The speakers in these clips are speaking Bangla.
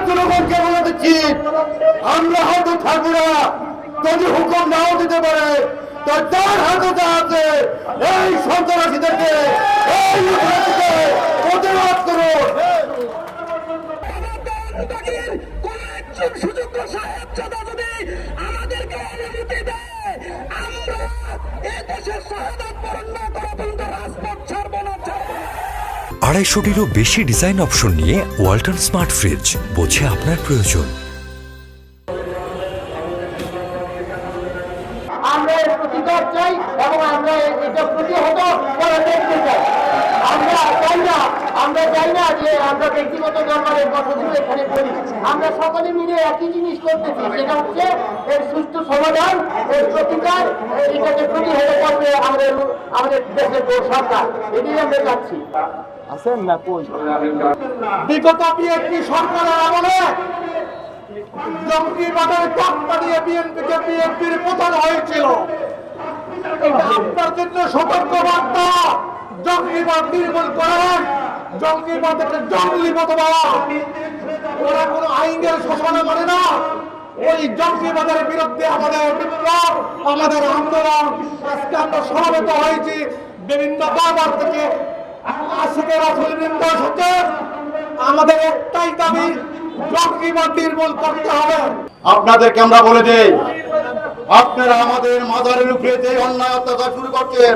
জনগণকে বলে দিচ্ছি, আমরা হয়তো থাকবো না, যদি হুকুম নাও দিতে পারে তার হাতে যা আছে এই সন্ত্রাসীদেরকে এই প্রতিবাদ করুন। আড়াইশোটিরও বেশি ডিজাইন অপশন নিয়ে ওয়ালটন স্মার্ট ফ্রিজ, বোঝে আপনার প্রয়োজন। আমরা এর প্রতিবাদ চাই এবং আমরা এটা প্রতিহত করে দেখতে চাই। আমরা চাই না যে আমরা ব্যক্তিগত দরবারের কথাগুলো এখানে বলি। আমরা সকলে মিলে একই জিনিস করতেছি, সেটা হচ্ছে এর সুষ্ঠু সমাধান, এর প্রতিকার, এটাকে প্রতিহত করবে আমাদের দেশের সরকার। এটাই আমরা চাচ্ছি। আছেন না কই? বিগত বিএনপি সরকারের আমলে জঙ্গি বাজারে টপ্পা দিয়ে বিএনপির পতন হয়েছিল। আপনার জন্য সতর্ক বার্তা, জঙ্গিবাদ নির্মূল করেন। জঙ্গিবাদ একটা জঙ্গলি মতবাদ, ওরা কোনো আইনের শাসনে মানে না। ওই জঙ্গিবাদের বিরুদ্ধে আমাদের বিপ্লব, আমাদের আন্দোলন। আজকে আমরা সমবেত হয়েছি বিভিন্ন দরবার থেকে। আশিকের আসল নিন্দা হচ্ছে, আমাদের একটাই দাবি, জঙ্গিবাদ নির্মূল করতে হবে। আপনাদেরকে আমরা বলে দেই, আপনারা আমাদের মাজারের উপরে যে অন্যায় অত্যাচার শুরু করছেন,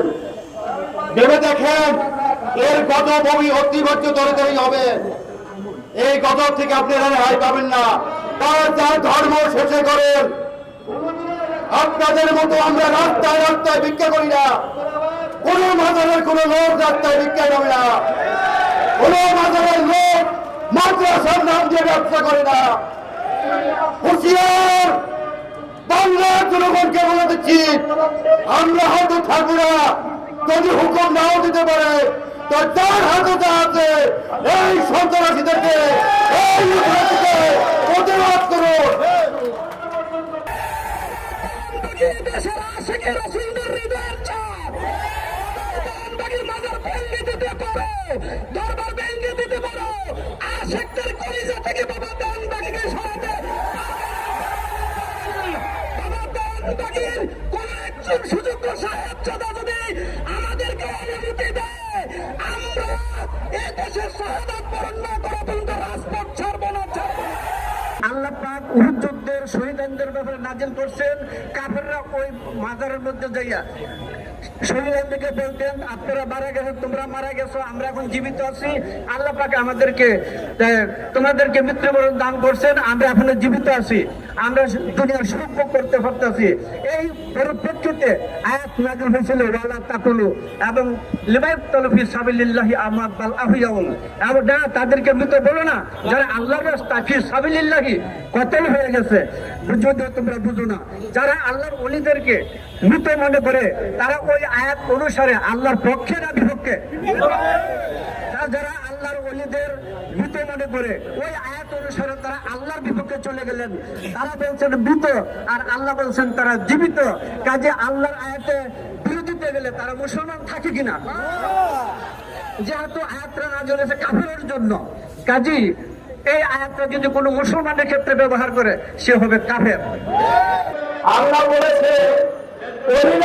ভেবে দেখেন এর গজব অতিবর্য তরতারি হবে। এই গজব থেকে আপনারা রেহাই পাবেন না। তার ধর্ম শেষে করেন। আপনাদের মতো আমরা রাস্তায় রাস্তায় ভিক্ষা করি না। কোন মাজারের কোন লোক রাস্তায় ভিক্ষা করে না। কোন মাজারের লোক মাদ্রাসার নাম দিয়ে ব্যবসা করে না। হুঁশিয়ার, বাংলার জনগণকে বলে দিচ্ছি, আমরা হয়তো থাকবো না, যদি হুকুম নাও দিতে পারে তার হাতে যা আছে এই সন্ত্রাসীদেরকে এই প্রতিবাদ করুন। আল্লাহ পাক উহুদ যুদ্ধের শহীদদের ব্যাপারে নাজিল করছেন। কাফেররা ওই মাজারের মধ্যে যাইয়া শহীদদেরকে বলতেন, আপনারা মারা গেছেন, তোমরা মারা গেছো, আমরা এখন জীবিত আছি। আল্লাহ পাক আমাদেরকে তোমাদেরকে মৃত্যুবরণ দান করছেন, আমরা এখনো জীবিত আছি, আমরা দুনিয়ার সুখ ভোগ করতে পারতেছি। এই পরিপ্রেক্ষিতে আয়াত নাযিল হয়েছিল ওয়ালা তাকুলু এবং লিমায়াকতুলু ফি সাবিলিল্লাহি আমওয়াত বাল আহইয়াউন। এবং তাদেরকে মৃত বলো না, যারা আল্লাহর রাস্তায় ফি সাবিলিল্লাহি কতল হয়ে গেছে। যদি তোমরা বুঝো না, যারা আল্লাহর ওলিদেরকে মৃত মনে করে তারা ওই আয়াত অনুসারে আল্লাহর পক্ষে না বিপক্ষে? যারা আল্লাহর ওলিদের মৃত মনে করে ওই আয়াত অনুসারে তারা আল্লাহর বিপক্ষে চলে গেলেন। তারা বলছেন মৃত আর আল্লাহ বলছেন তারা জীবিত। কাজে আল্লাহর আয়াতে বিরোধিতা গেলে তারা মুসলমান থাকে কিনা? যেহেতু আয়াতটা নাযিল হয়েছে কাফেরের জন্য, কাজী এই আয়াতটা যদি কোনো মুসলমানের ক্ষেত্রে ব্যবহার করে সে হবে কাফের। আল্লাহ বলেছে,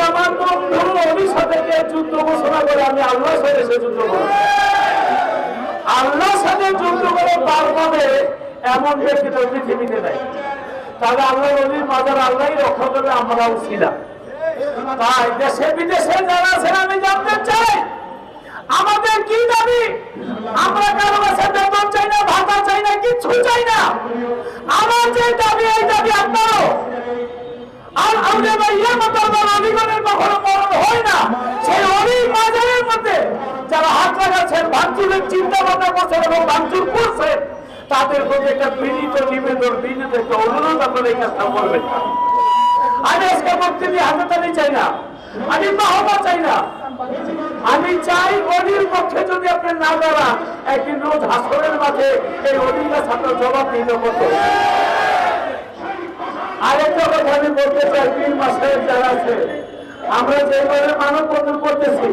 আমার বন্ধু অলির সাথে যুদ্ধ ঘোষণা করে আমি আল্লাহর সাথে যুদ্ধ করব। আল্লাহর সাথে যুদ্ধ করে পার পাবে এমন ব্যক্তি তো পৃথিবীতে নাই। তাহলে আল্লাহ অলির মাজার আল্লাহই রক্ষা করবে, আমরাও ছিলাম। তাই দেশে বিদেশে যারা আছেন আমি জানতে চাই আমাদের কি দাবি। আমরা কারো কাছে বেতন চাই না, ভাতা চাই না, কিচ্ছু চাই না। আমার যে দাবি এই দাবি আপনারও। আর আমরা ভাইয়া মাতার অলিগণের কখনো মরণ হয় না। সেই অলি মাজারের মধ্যে যারা হাত লাগাচ্ছেন, ভাঙচুরের চিন্তা ভাবনা করছেন এবং ভাঙচুর করছেন, তাদের প্রতি একটা বিনীত নিবেদন, বিনীত একটা অনুরোধ আপনারা এই কাজটা করবেন না। আমি আজকে বক্তব্য হাতে তালি চাই না, আমি বাহবা চাই না। আমি চাই অলির পক্ষে যদি আপনি না দাঁড়ান, একদিন রোজ হাসরের মাঠে এই অলির কাছে আপনার জবাব দিতে হতো। আরেকটা কথা আমি বলতে চাই, 3 মাসের যারা আছে, আমরা যেভাবে মানব বন্ধন করতেছি,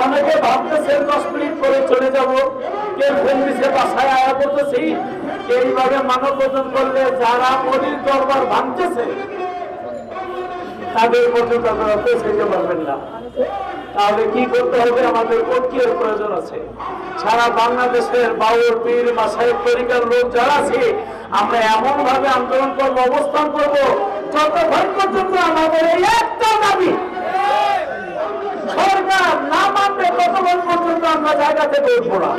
অনেকে ভাবতেছেন 10 মিনিট করে চলে যাব, কেউ ফোন দিছে বাসায় আয়া বলতেছি। এইভাবে মানববন্ধন করলে যারা মোদীর দরবার ভাঙতেছে তাদের পর্যন্ত আপনারা পৌঁছাইতে পারবেন না। তাহলে কি করতে হবে? আমাদের ঐক্যের প্রয়োজন আছে। সারা বাংলাদেশের বাউল পীর মাসায়েখ তরিকার লোক যারা আছে, আমরা এমন ভাবে আন্দোলন করবো, অবস্থান করবো, যতক্ষণ পর্যন্ত আমাদের এই একটা দাবি সরকার না মানবে ততক্ষণ পর্যন্ত আমরা জায়গা থেকে উঠবো না।